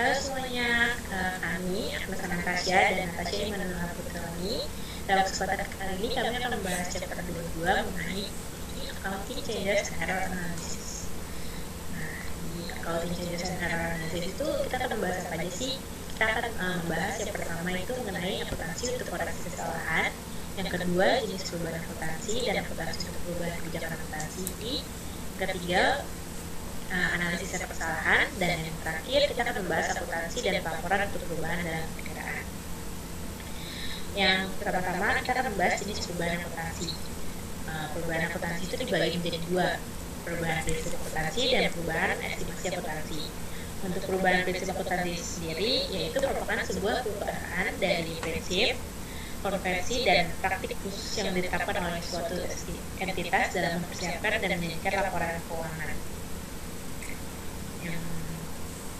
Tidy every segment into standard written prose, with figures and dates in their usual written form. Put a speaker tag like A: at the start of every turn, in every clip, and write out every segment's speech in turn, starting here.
A: Halo semuanya, kami Agnes Anastasia dan Natasha Immanuel Putrani. Dalam kesempatan kali ini kami akan membahas chapter 22 mengenai Accounting Changes and Error Analysis. Nah, di Accounting Changes and Error Analysis itu kita akan membahas apa aja sih? Kita akan membahas yang pertama itu mengenai akuntansi untuk koreksi kesalahan, yang kedua jenis perubahan akuntansi dan akuntansi untuk perubahan kebijakan akuntansi, ketiga analisis kesalahan, dan yang terakhir kita akan membahas akuntansi dan pelaporan untuk perubahan dalam perkiraan. Yang pertama kita akan membahas jenis perubahan akuntansi. Perubahan akuntansi itu dibagi menjadi dua, perubahan prinsip akuntansi dan perubahan estimasi akuntansi. Untuk perubahan prinsip akuntansi sendiri yaitu merupakan sebuah perubahan dari prinsip, konvensi, dan praktik khusus yang ditetapkan oleh suatu entitas dalam mempersiapkan dan menyajikan laporan keuangan.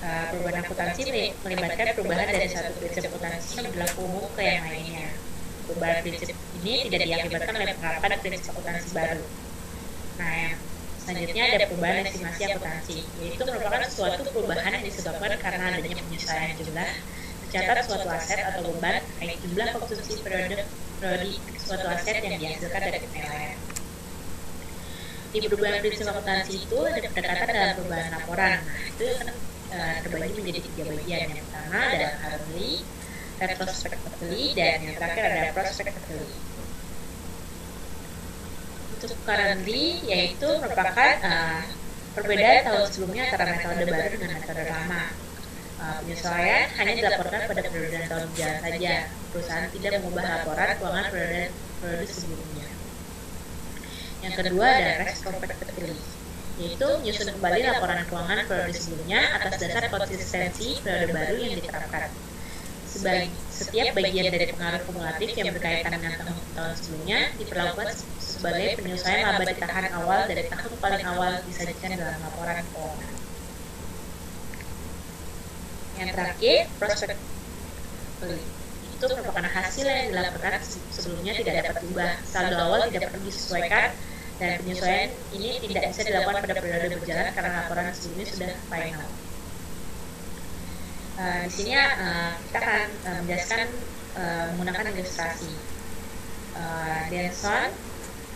A: Perubahan akuntansi melibatkan perubahan dari satu prinsip akuntansi yang berlaku umum ke yang lainnya. Perubahan prinsip ini tidak diakibatkan oleh penerapan prinsip akuntansi baru. Nah, yang selanjutnya ada perubahan estimasi akuntansi, yaitu merupakan suatu perubahan yang disebabkan karena adanya penyesuaian jumlah tercatat suatu aset atau beban terkait jumlah konsumsi periodik suatu aset yang dihasilkan dari penilaian. Di perubahan prinsip akuntansi itu ada pendekatan dalam perubahan laporan. Nah, itu terbagi menjadi 3 bagian. Yang pertama ada currently, retrospectively, dan yang terakhir ada prospectively. Untuk currently yaitu merupakan perbedaan tahun sebelumnya antara metode baru dengan metode lama. Penyesuaian hanya dilaporkan pada periode tahun berjalan saja. Perusahaan tidak mengubah laporan keuangan periode sebelumnya. Yang kedua ada retrospectively, yaitu menyusun kembali laporan keuangan periode sebelumnya atas dasar konsistensi periode baru yang diterapkan. Setiap bagian dari pengaruh kumulatif yang berkaitan dengan tahun sebelumnya diperlakukan sebagai penyesuaian laba ditahan awal dari tahun paling awal disajikan dalam laporan keuangan. Yang terakhir, prospectively, itu merupakan hasil yang dilaporkan sebelumnya tidak dapat diubah, saldo awal tidak perlu disesuaikan, dan penyesuaian ini tidak bisa dilakukan pada periode berjalan karena laporan sebelumnya sudah final. Di sini kita akan menjelaskan menggunakan ilustrasi. Denson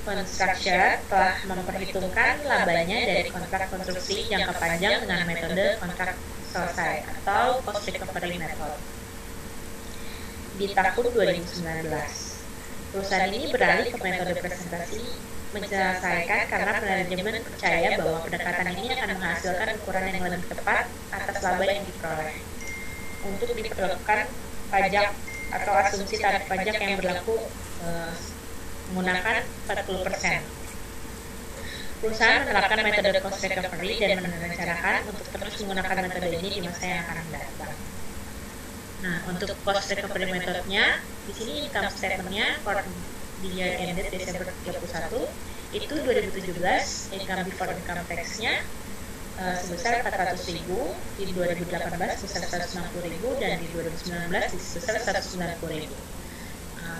A: Construction telah memperhitungkan labanya dari kontrak konstruksi jangka panjang dengan metode kontrak selesai atau cost recovery method. Di tahun 2019, perusahaan ini beralih ke metode presentasi menyelesaikan karena manajemen percaya bahwa pendekatan ini akan menghasilkan ukuran yang lebih tepat atas laba yang diperoleh. Untuk diperlakukan pajak atau asumsi tarif pajak yang berlaku menggunakan 40%. Perusahaan menerapkan metode cost recovery dan merencanakan untuk terus menggunakan metode ini di masa yang akan datang. Nah, untuk cost recovery metodenya, di sini income statement-nya for the year ended Desember 31 itu 2017 income before income tax-nya sebesar 400.000, di 2018 sebesar 160.000, dan di 2019 sebesar 190.000.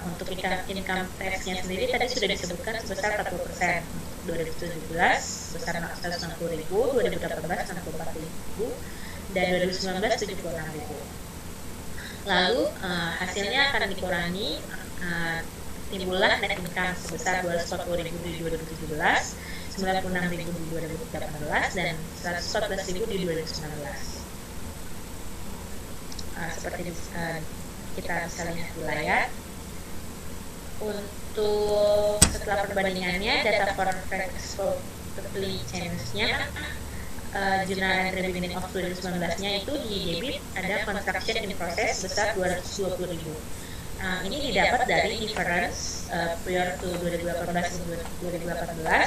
A: Untuk income tax-nya sendiri tadi sudah disebutkan sebesar 40%. 2017 sebesar 160.000, 2018 64.000, dan 2019 76.000. Lalu hasilnya akan dikurangi, timbullah net income sebesar 240.000 di 2017, 96.000 di 2018, dan 114.000 di 2019. Seperti kita bisa lihat di layar. Untuk setelah perbandingannya, data for prospectively changes-nya, Journal Entry Beginning of 2019-nya itu di debit ada construction in process sebesar 220.000. Ini didapat dari difference prior to 2018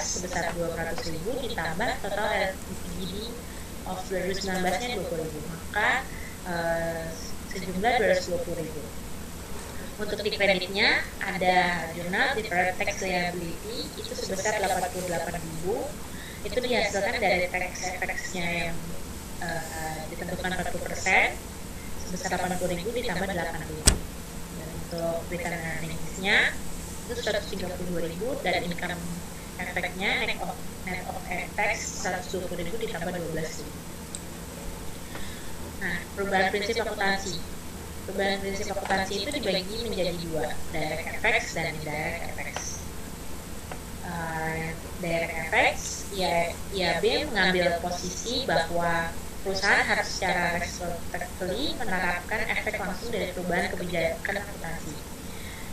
A: sebesar 200.000 ditambah total LTV of 2019-nya 20.000, maka sejumlah 220.000. Untuk di kreditnya ada jurnal deferred tax liability itu sebesar 88.000, itu dihasilkan dari tax effects-nya yang ditentukan 40%, sebesar 80.000 ditambah 8.000. Dan untuk return earnings-nya itu 132.000 dan income effect-nya net of tax 120.000 ditambah 12.000. Nah, perubahan prinsip akuntansi. Perubahan prinsip akuntansi itu dibagi menjadi dua, direct effects dan indirect effects. Direct effects, IAB mengambil posisi bahwa perusahaan harus secara retrospectively menerapkan efek langsung dari perubahan kebijakan akuntansi.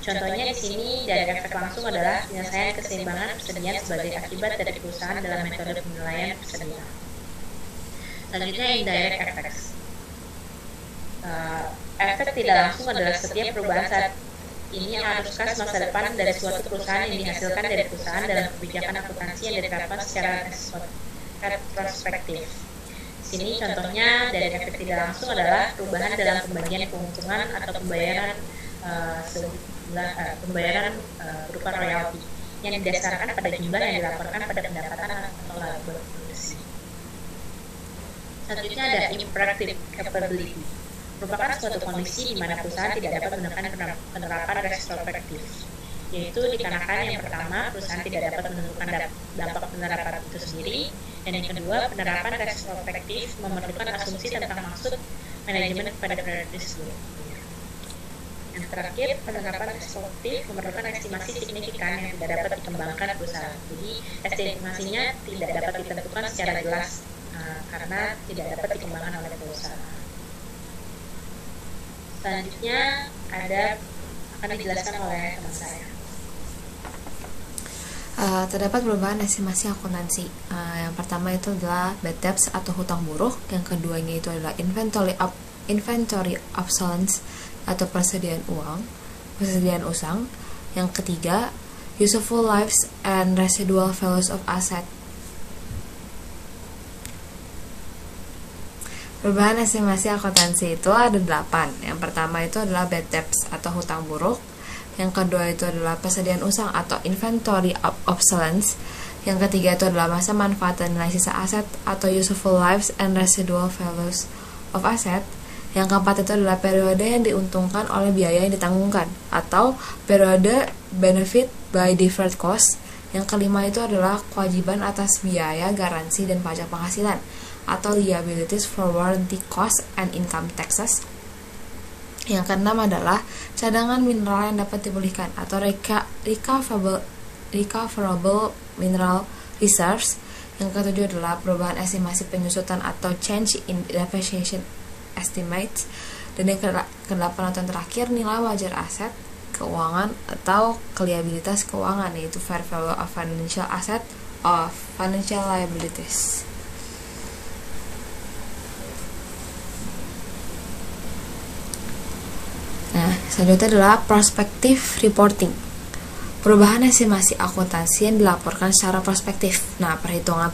A: Contohnya di sini dari efek langsung adalah penyelesaian keseimbangan persediaan sebagai akibat dari perusahaan dalam metode penilaian persediaan. Selanjutnya indirect effects. Efek tidak langsung adalah setiap perubahan saat ini aruskas masa depan dari suatu perusahaan yang dihasilkan dari perusahaan dalam kebijakan akuntansi yang diterapkan secara retrospektif. Sini contohnya dari efek tidak langsung adalah perubahan dalam pembagian keuntungan atau pembayaran berupa royalti yang didasarkan pada jumlah yang dilaporkan pada pendapatan atau laba bersih. Selanjutnya ada impractive capability, merupakan suatu kondisi di mana perusahaan tidak dapat menekan penerapan retrospektif, yaitu dikarenakan yang pertama perusahaan tidak dapat menentukan dampak penerapan itu sendiri, dan yang kedua penerapan retrospektif memerlukan asumsi tentang maksud manajemen pada prioritas sebelumnya. Yang terakhir, penerapan retrospektif memerlukan estimasi signifikan yang tidak dapat dikembangkan perusahaan. Jadi estimasinya tidak dapat ditentukan secara jelas karena tidak dapat dikembangkan oleh perusahaan. Selanjutnya akan dijelaskan oleh teman saya.
B: Terdapat perubahan estimasi akuntansi. Yang pertama itu adalah bad debts atau hutang buruk. Yang keduanya itu adalah inventory obsolescence atau persediaan usang. Yang ketiga, useful lives and residual values of asset. Perubahan estimasi akuntansi itu ada 8. Yang pertama itu adalah bad debts atau hutang buruk. Yang kedua itu adalah persediaan usang atau inventory obsolescence. Yang ketiga itu adalah masa manfaat dan nilai sisa aset atau useful lives and residual values of asset. Yang keempat itu adalah periode yang diuntungkan oleh biaya yang ditanggungkan atau periode benefit by deferred cost. Yang kelima itu adalah kewajiban atas biaya, garansi, dan pajak penghasilan atau liabilities for warranty costs and income taxes. Yang keenam adalah cadangan mineral yang dapat dipulihkan atau recoverable mineral reserves. Yang ketujuh adalah perubahan estimasi penyusutan atau change in depreciation estimates. Dan yang kedelapan atau terakhir nilai wajar aset keuangan atau liabilitas keuangan, yaitu fair value of financial asset of financial liabilities. Nah, selanjutnya adalah prospective reporting. Perubahan estimasi akuntansi yang dilaporkan secara prospektif. Nah, perhitungan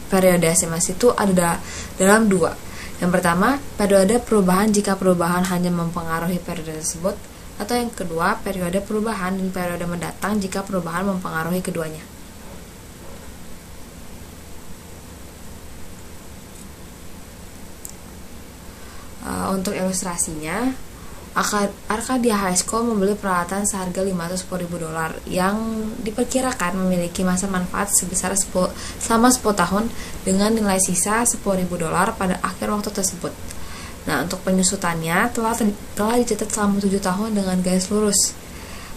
B: periode estimasi itu ada dalam dua. Yang pertama, periode perubahan jika perubahan hanya mempengaruhi periode tersebut, atau yang kedua, periode perubahan dan periode mendatang jika perubahan mempengaruhi keduanya. Untuk ilustrasinya, Arcadia High School membeli peralatan seharga $510.000 yang diperkirakan memiliki masa manfaat sebesar selama 10 tahun dengan nilai sisa $10.000 pada akhir waktu tersebut. Nah, untuk penyusutannya telah dicatat selama 7 tahun dengan garis lurus.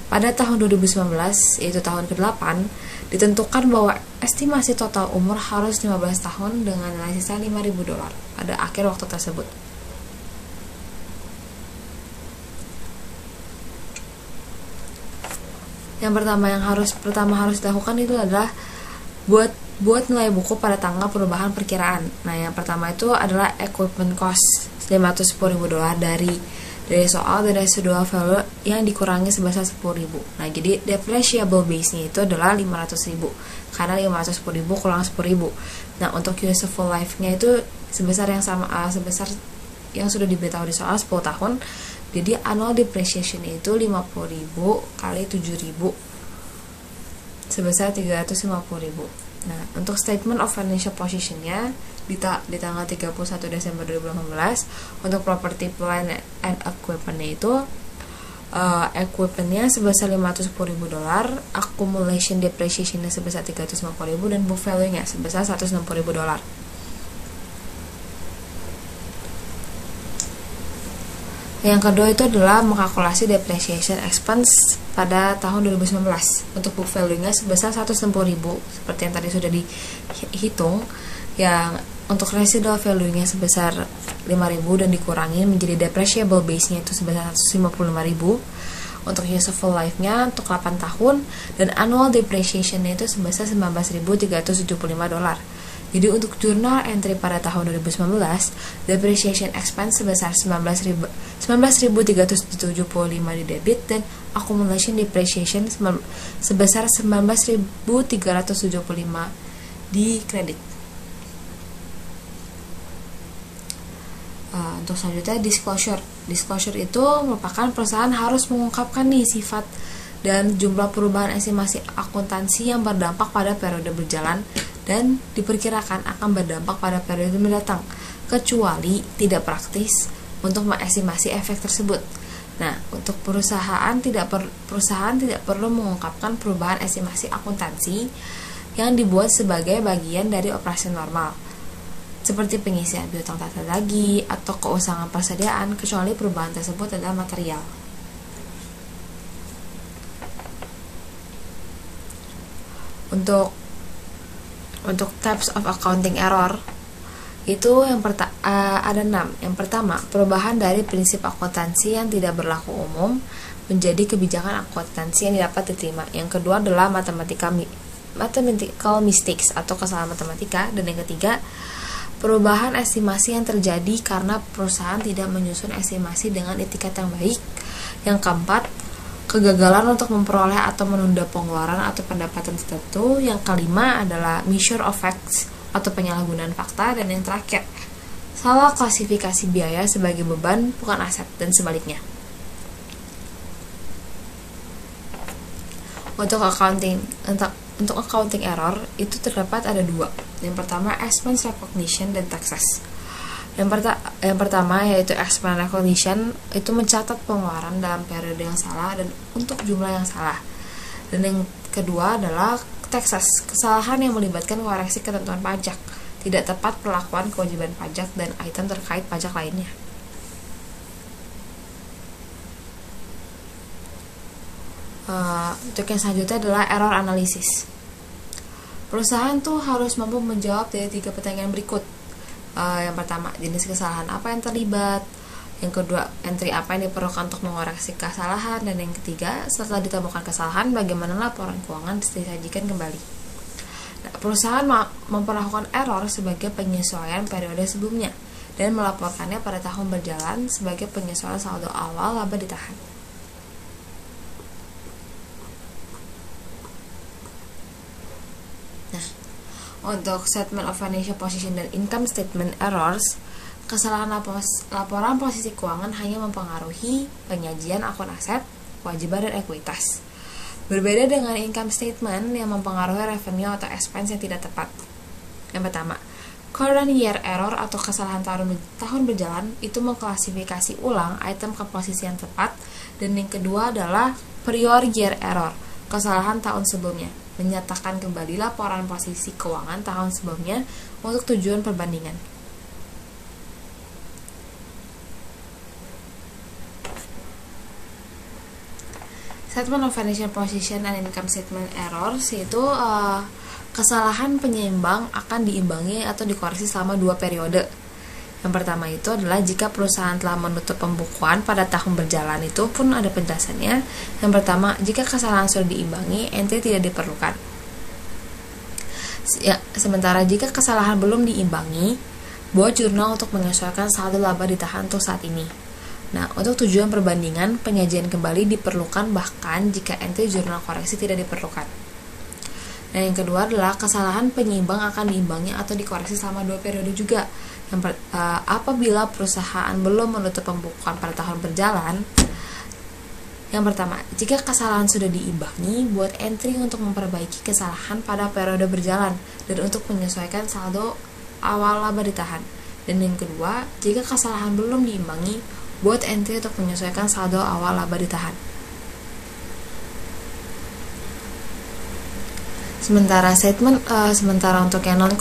B: Pada tahun 2019, yaitu tahun ke-8, ditentukan bahwa estimasi total umur harus 15 tahun dengan nilai sisa $5.000 pada akhir waktu tersebut. Yang pertama harus dilakukan itu adalah buat nilai buku pada tanggal perubahan perkiraan. Nah, yang pertama itu adalah equipment cost $510.000 dari residual value yang dikurangi sebesar $10.000. Nah, jadi depreciable base-nya itu adalah $500.000 karena $510.000 kurang $10.000. Nah, untuk useful life-nya itu sebesar yang sama sebesar yang sudah diberitahu di soal 10 tahun. Jadi annual depreciation itu 50.000 kali 7.000 sebesar 350.000. Nah, untuk statement of financial position-nya di tanggal 31 Desember 2018 untuk property plant and equipment-nya itu equipment-nya sebesar $510.000, accumulation depreciation-nya sebesar 350.000 dan book value-nya sebesar $160.000. Yang kedua itu adalah mengkalkulasi depreciation expense pada tahun 2019 untuk book value-nya sebesar 160.000 seperti yang tadi sudah dihitung. Yang untuk residual value-nya sebesar 5.000 dan dikurangi menjadi depreciable base-nya itu sebesar 155.000. Untuk useful life-nya untuk 8 tahun dan annual depreciation-nya itu sebesar $19.375. Jadi untuk jurnal entry pada tahun 2019, depreciation expense sebesar 19.375 di debit dan accumulation depreciation sebesar 19.375 di kredit. Untuk selanjutnya disclosure. Disclosure itu merupakan perusahaan harus mengungkapkan nih sifat dan jumlah perubahan estimasi akuntansi yang berdampak pada periode berjalan dan diperkirakan akan berdampak pada periode mendatang, kecuali tidak praktis untuk mengestimasi efek tersebut. Nah, untuk perusahaan tidak perlu mengungkapkan perubahan estimasi akuntansi yang dibuat sebagai bagian dari operasi normal, seperti pengisian piutang tata lagi atau keusangan persediaan, kecuali perubahan tersebut adalah material. Untuk types of accounting error itu ada 6. Yang pertama, perubahan dari prinsip akuntansi yang tidak berlaku umum menjadi kebijakan akuntansi yang dapat diterima. Yang kedua adalah mathematical mistakes atau kesalahan matematika. Dan yang ketiga, perubahan estimasi yang terjadi karena perusahaan tidak menyusun estimasi dengan etikat yang baik. Yang keempat, kegagalan untuk memperoleh atau menunda pengeluaran atau pendapatan tertentu. Yang kelima adalah measure of facts atau penyalahgunaan fakta. Dan yang terakhir, salah klasifikasi biaya sebagai beban bukan aset dan sebaliknya. Untuk accounting error itu terdapat ada 2. Yang pertama, expense recognition dan taxes. Yang pertama yaitu expense recognition, itu mencatat pengeluaran dalam periode yang salah dan untuk jumlah yang salah. Dan yang kedua adalah taxes, kesalahan yang melibatkan koreksi ketentuan pajak, tidak tepat perlakuan kewajiban pajak dan item terkait pajak lainnya. Untuk yang selanjutnya adalah error analysis. Perusahaan tuh harus mampu menjawab dari 3 pertanyaan berikut. Yang pertama, jenis kesalahan apa yang terlibat. Yang kedua, entry apa yang diperlukan untuk mengoreksi kesalahan. Dan yang ketiga, setelah ditemukan kesalahan, bagaimana laporan keuangan disajikan kembali. Nah, perusahaan memperlakukan error sebagai penyesuaian periode sebelumnya dan melaporkannya pada tahun berjalan sebagai penyesuaian saldo awal laba ditahan. Untuk statement of financial position dan income statement errors, kesalahan laporan posisi keuangan hanya mempengaruhi penyajian akun aset, kewajiban, dan ekuitas. Berbeda dengan income statement yang mempengaruhi revenue atau expense yang tidak tepat. Yang pertama, current year error atau kesalahan tahun berjalan itu mengklasifikasi ulang item ke posisi yang tepat. Dan yang kedua adalah prior year error, kesalahan tahun sebelumnya, menyatakan kembali laporan posisi keuangan tahun sebelumnya untuk tujuan perbandingan. Statement of financial position and income statement errors yaitu kesalahan penyeimbang akan diimbangi atau dikoreksi selama 2 periode. Yang pertama itu adalah jika perusahaan telah menutup pembukuan pada tahun berjalan, itu pun ada penjelasannya. Yang pertama, jika kesalahan sudah diimbangi, entry tidak diperlukan. Sementara jika kesalahan belum diimbangi, buat jurnal untuk menyesuaikan saldo laba ditahan untuk saat ini. Nah, untuk tujuan perbandingan, penyajian kembali diperlukan bahkan jika entry jurnal koreksi tidak diperlukan. Dan yang kedua adalah kesalahan penyeimbang akan diimbangi atau dikoreksi selama 2 periode juga. Apabila perusahaan belum menutup pembukuan pada tahun berjalan. Yang pertama, jika kesalahan sudah diimbangi, buat entry untuk memperbaiki kesalahan pada periode berjalan dan untuk menyesuaikan saldo awal laba ditahan. Dan yang kedua, jika kesalahan belum diimbangi, buat entry untuk menyesuaikan saldo awal laba ditahan. Sementara untuk yang non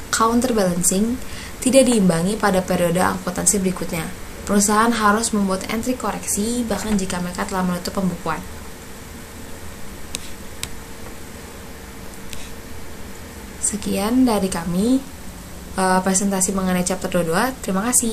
B: counterbalancing tidak diimbangi pada periode akuntansi berikutnya. Perusahaan harus membuat entry koreksi bahkan jika mereka telah menutup pembukuan. Sekian dari kami presentasi mengenai chapter 22. Terima kasih.